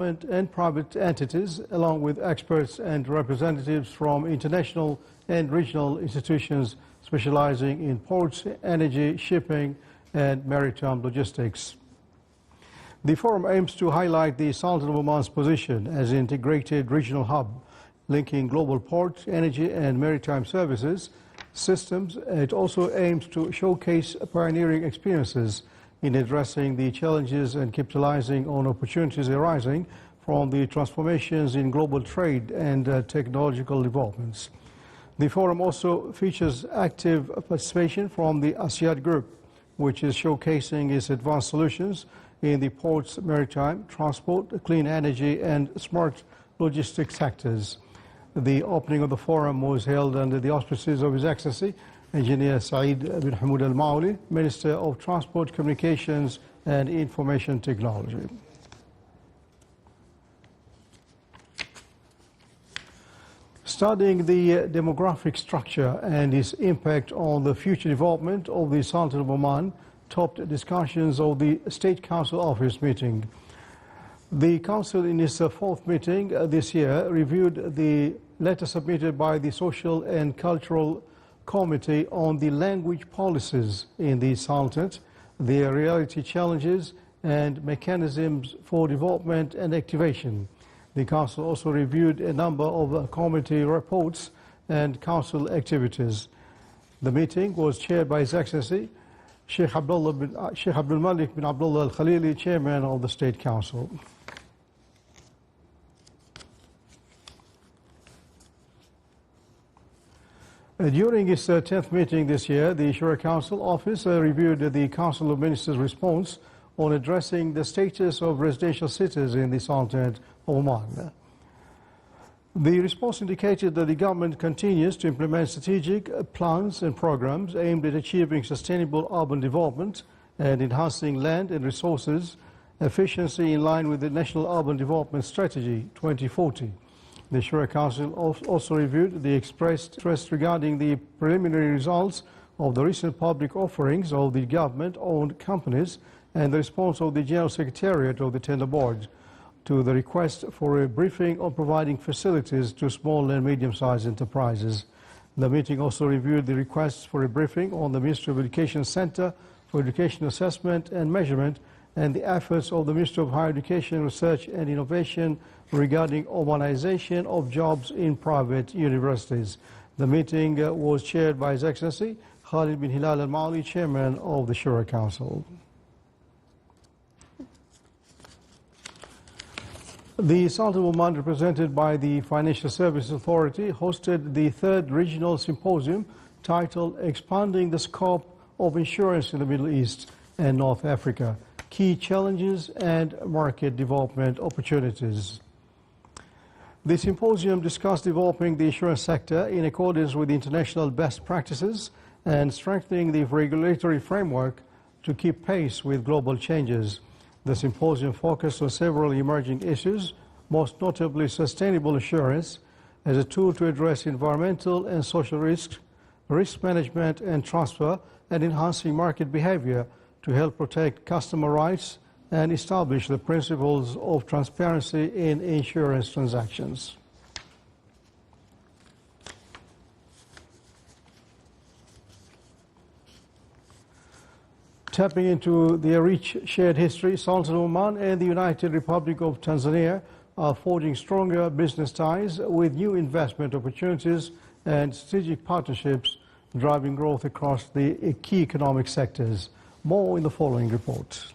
and private entities, along with experts and representatives from international and regional institutions specializing in ports, energy, shipping, and maritime logistics. The forum aims to highlight the Sultan of Oman's position as an integrated regional hub, linking global port, energy, and maritime services systems. It also aims to showcase pioneering experiences in addressing the challenges and capitalizing on opportunities arising from the transformations in global trade and technological developments. The forum also features active participation from the ASEAN Group, which is showcasing its advanced solutions in the ports, maritime, transport, clean energy, and smart logistics sectors. The opening of the forum was held under the auspices of His Excellency Engineer Saeed bin Hamoud Al Maouli, Minister of Transport, Communications and Information Technology. Studying the demographic structure and its impact on the future development of the Sultan of Oman topped discussions of the State Council Office meeting. The Council, in its fourth meeting this year, reviewed the letter submitted by the Social and Cultural Committee on the language policies in the Sultanate, their reality challenges and mechanisms for development and activation. The Council also reviewed a number of committee reports and Council activities. The meeting was chaired by His Excellency Sheikh Abdul Malik bin Abdullah Al Khalili, Chairman of the State Council. During its 10th meeting this year, the Shura Council Office reviewed the Council of Ministers' response on addressing the status of residential cities in the Sultanate of Oman. The response indicated that the government continues to implement strategic plans and programs aimed at achieving sustainable urban development and enhancing land and resources efficiency in line with the National Urban Development Strategy 2040. The Shura Council also reviewed the expressed interest regarding the preliminary results of the recent public offerings of the government-owned companies and the response of the General Secretariat of the Tender Board to the request for a briefing on providing facilities to small and medium-sized enterprises. The meeting also reviewed the requests for a briefing on the Ministry of Education Center for Education Assessment and Measurement and the efforts of the Ministry of Higher Education, Research and Innovation regarding Omanization of jobs in private universities. The meeting was chaired by His Excellency Khalid bin Hilal Al Maouli, Chairman of the Shura Council. The Sultan of Oman, represented by the Financial Services Authority, hosted the third regional symposium titled Expanding the Scope of Insurance in the Middle East and North Africa, Key Challenges and Market Development Opportunities. The symposium discussed developing the insurance sector in accordance with international best practices and strengthening the regulatory framework to keep pace with global changes. The symposium focused on several emerging issues, most notably sustainable insurance as a tool to address environmental and social risks, risk management and transfer, and enhancing market behavior to help protect customer rights and establish the principles of transparency in insurance transactions. Tapping into their rich shared history, Sultan of Oman and the United Republic of Tanzania are forging stronger business ties with new investment opportunities and strategic partnerships, driving growth across the key economic sectors. More in the following report.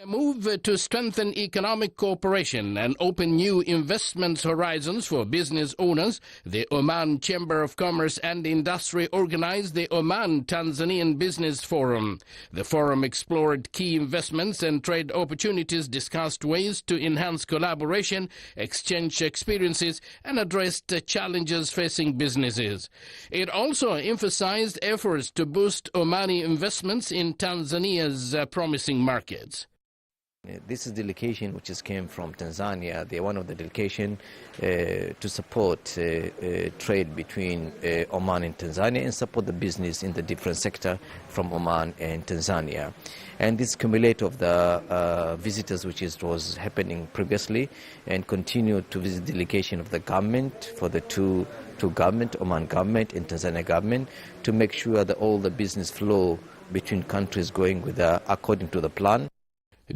A move to strengthen economic cooperation and open new investment horizons for business owners, the Oman Chamber of Commerce and Industry organized the Oman Tanzanian Business Forum. The forum explored key investments and trade opportunities, discussed ways to enhance collaboration, exchange experiences, and addressed challenges facing businesses. It also emphasized efforts to boost Omani investments in Tanzania's promising markets. This is delegation which came from Tanzania. They are one of the delegation to support trade between Oman and Tanzania and support the business in the different sector from Oman and Tanzania. And this cumulate of the visitors which was happening previously and continue to visit delegation of the government for the two government, Oman government and Tanzania government, to make sure that all the business flow between countries going with according to the plan.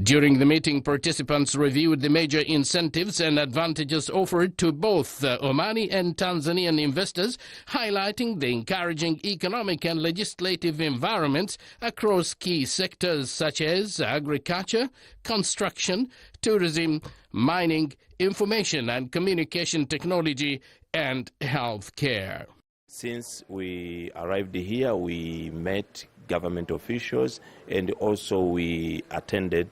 During the meeting, participants reviewed the major incentives and advantages offered to both Omani and Tanzanian investors, highlighting the encouraging economic and legislative environments across key sectors such as agriculture, construction, tourism, mining, information and communication technology, and healthcare. Since we arrived here, we met government officials and also we attended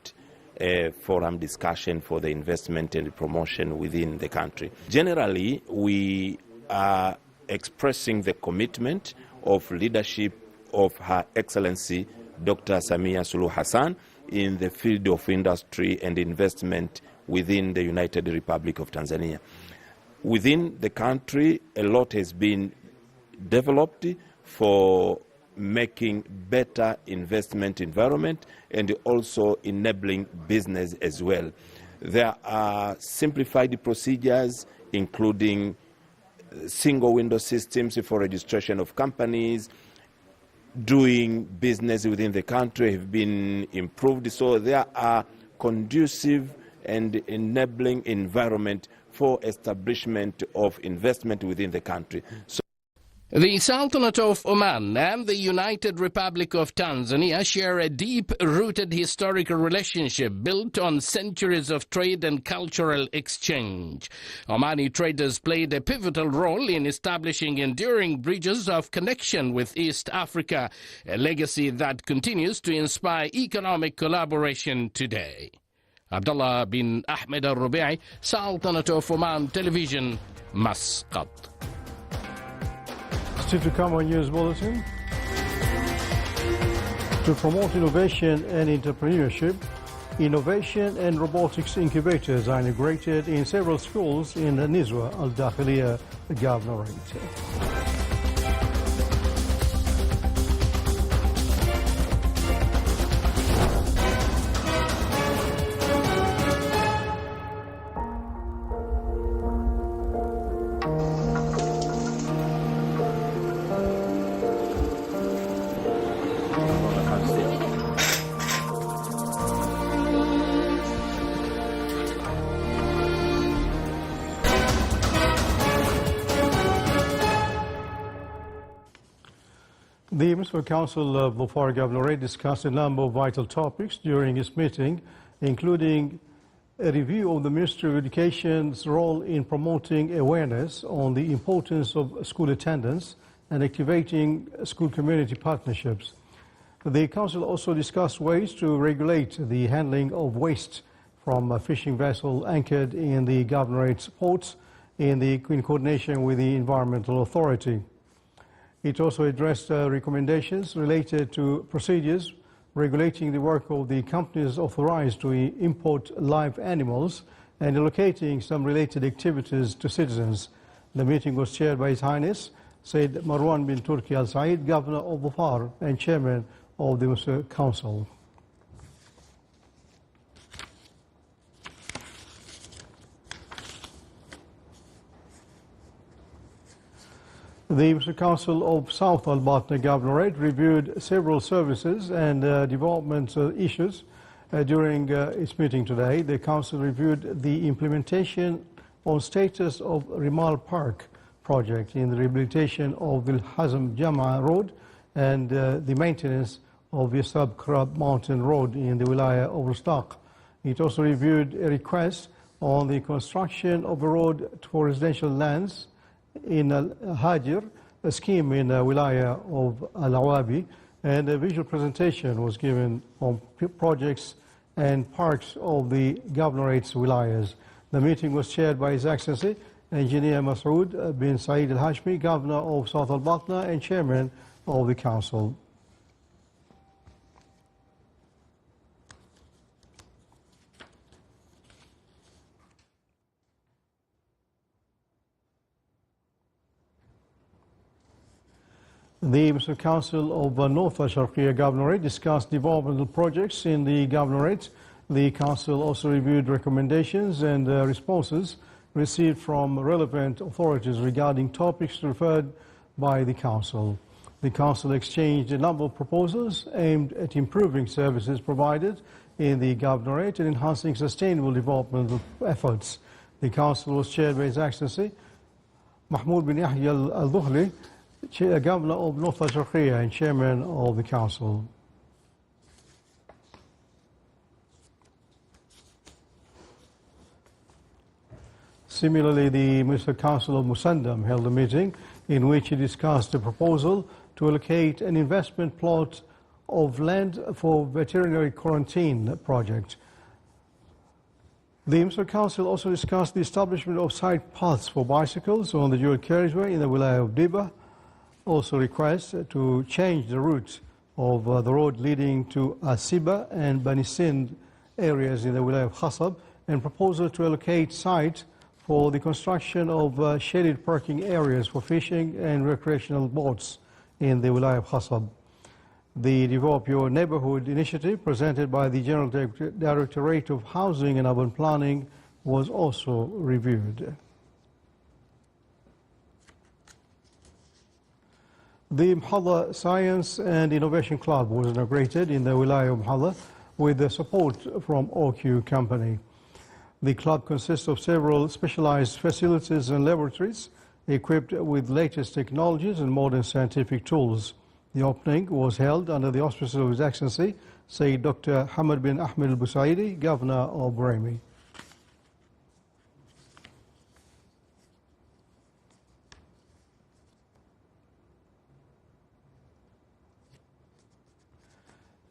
a forum discussion for the investment and promotion within the country. Generally, we are expressing the commitment of leadership of Her Excellency Dr. Samia Suluhu Hassan in the field of industry and investment within the United Republic of Tanzania. Within the country, a lot has been developed for making better investment environment and also enabling business as well. There are simplified procedures including single window systems for registration of companies. Doing business within the country have been improved, so there are conducive and enabling environment for establishment of investment within the country. The Sultanate of Oman and the United Republic of Tanzania share a deep-rooted historical relationship built on centuries of trade and cultural exchange. Omani traders played a pivotal role in establishing enduring bridges of connection with East Africa, a legacy that continues to inspire economic collaboration today. Abdullah bin Ahmed al-Rubai, Sultanate of Oman Television, Muscat. Still to come on News Bulletin. To promote innovation and entrepreneurship, innovation and robotics incubators are integrated in several schools in the Nizwa al-Dakhiliya Governorate. The Municipal Council of Dhofar Governorate discussed a number of vital topics during its meeting, including a review of the Ministry of Education's role in promoting awareness on the importance of school attendance and activating school community partnerships. The Council also discussed ways to regulate the handling of waste from a fishing vessel anchored in the Governorate's ports in coordination with the Environmental Authority. It also addressed recommendations related to procedures regulating the work of the companies authorized to import live animals and allocating some related activities to citizens. The meeting was chaired by His Highness Said Marwan bin Turki Al Said, Governor of Dhofar and Chairman of the Municipal Council. The Municipal Council of South Al-Batna Governorate reviewed several services and development issues during its meeting today. The Council reviewed the implementation on status of Rimal Park project in the rehabilitation of the Hazm Jama Road and the maintenance of the Sab Krab Mountain Road in the Wilaya of Rustaq. It also reviewed a request on the construction of a road for residential lands in Al-Hajir, a scheme in Wilaya of Al-Awabi, and a visual presentation was given on projects and parks of the Governorate's wilayas. The meeting was chaired by His Excellency Engineer Masood bin Saeed Al-Hashmi, Governor of South Al-Batna and Chairman of the Council. The Muslim Council of North Sharqiya Governorate discussed developmental projects in the Governorate. The Council also reviewed recommendations and responses received from relevant authorities regarding topics referred by the Council. The Council exchanged a number of proposals aimed at improving services provided in the Governorate and enhancing sustainable developmental efforts. The Council was chaired by His Excellency Mahmoud bin Yahya al-Dhuhli, Governor of North Sharqiya and Chairman of the Council. Similarly, the Municipal Council of Musandam held a meeting in which it discussed a proposal to allocate an investment plot of land for veterinary quarantine project. The Municipal Council also discussed the establishment of side paths for bicycles on the dual carriageway in the Wilaya of Diba. Also requests to change the route of the road leading to Asiba and Bani Sind areas in the Wilaya of Khasab, and proposal to allocate site for the construction of shaded parking areas for fishing and recreational boats in the Wilaya of Khasab. The Develop Your Neighborhood initiative presented by the General Directorate of Housing and Urban Planning was also reviewed. The Mhala Science and Innovation Club was inaugurated in the Wilaya of Mhala with the support from OQ Company. The club consists of several specialized facilities and laboratories equipped with latest technologies and modern scientific tools. The opening was held under the auspices of His Excellency Sayyid Dr. Hamad bin Ahmed al-Busaidi, Governor of Brahmi.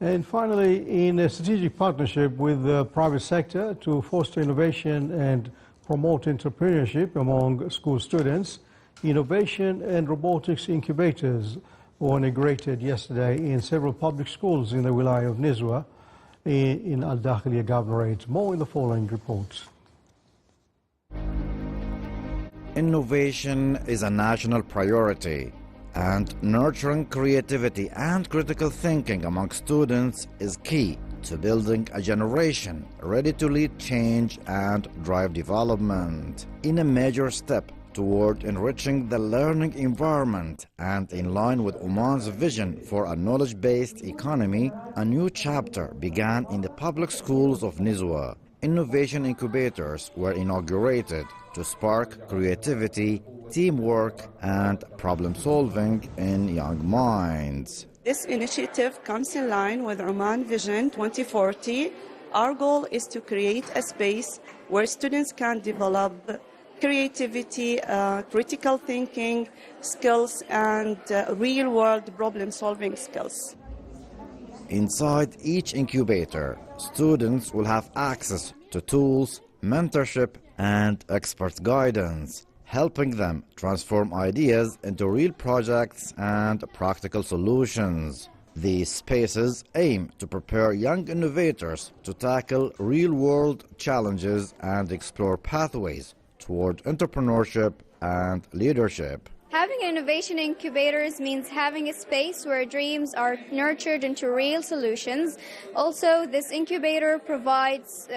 And finally, in a strategic partnership with the private sector to foster innovation and promote entrepreneurship among school students, innovation and robotics incubators were inaugurated yesterday in several public schools in the Wilaya of Nizwa in Al-Dakhiliya Governorate. More in the following report. Innovation is a national priority, and nurturing creativity and critical thinking among students is key to building a generation ready to lead change and drive development. In a major step toward enriching the learning environment and in line with Oman's vision for a knowledge-based economy, a new chapter began in the public schools of Nizwa. Innovation incubators were inaugurated to spark creativity, teamwork, and problem-solving in young minds. This initiative comes in line with Oman Vision 2040. Our goal is to create a space where students can develop creativity, critical thinking skills, and real-world problem-solving skills. Inside each incubator, students will have access to tools, mentorship, and expert guidance, helping them transform ideas into real projects and practical solutions. These spaces aim to prepare young innovators to tackle real-world challenges and explore pathways toward entrepreneurship and leadership. Having innovation incubators means having a space where dreams are nurtured into real solutions. Also, this incubator provides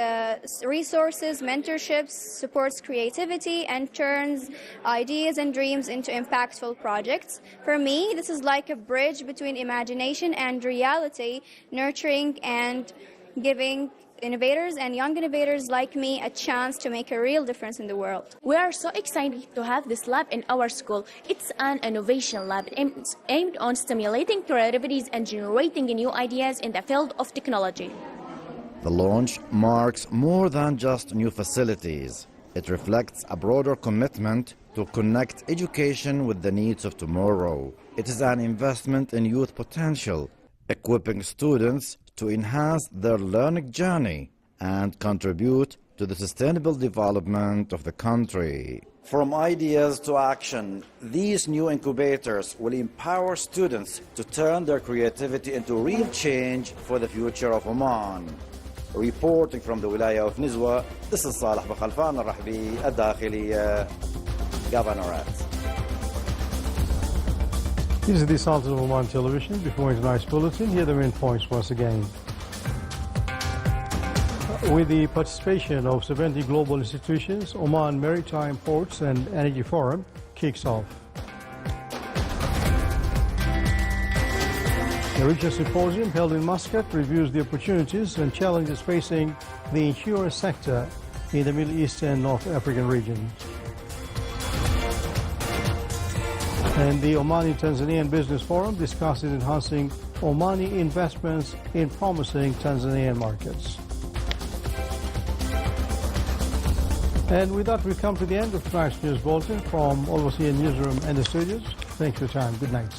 resources, mentorships, supports creativity, and turns ideas and dreams into impactful projects. For me, this is like a bridge between imagination and reality, nurturing and giving innovators and young innovators like me a chance to make a real difference in the world. We are so excited to have this lab in our school. It's an innovation lab aimed on stimulating creativities and generating new ideas in the field of technology. The launch marks more than just new facilities. It reflects a broader commitment to connect education with the needs of tomorrow. It is an investment in youth potential, equipping students to enhance their learning journey and contribute to the sustainable development of the country. From ideas to action, these new incubators will empower students to turn their creativity into real change for the future of Oman. Reporting from the Wilaya of Nizwa, this is Salih Bakhalfan al-Rahbi, Al-Dakhiliya Governorate. This is the Sultan of Oman television. Before tonight's bulletin, here are the main points once again. With the participation of 70 global institutions, Oman Maritime Ports and Energy Forum kicks off. The regional symposium held in Muscat reviews the opportunities and challenges facing the insurance sector in the Middle East and North African region. And the Omani-Tanzanian Business Forum discusses enhancing Omani investments in promising Tanzanian markets. And with that, we come to the end of tonight's news bulletin from all of us here in Newsroom and the studios. Thanks for your time. Good night.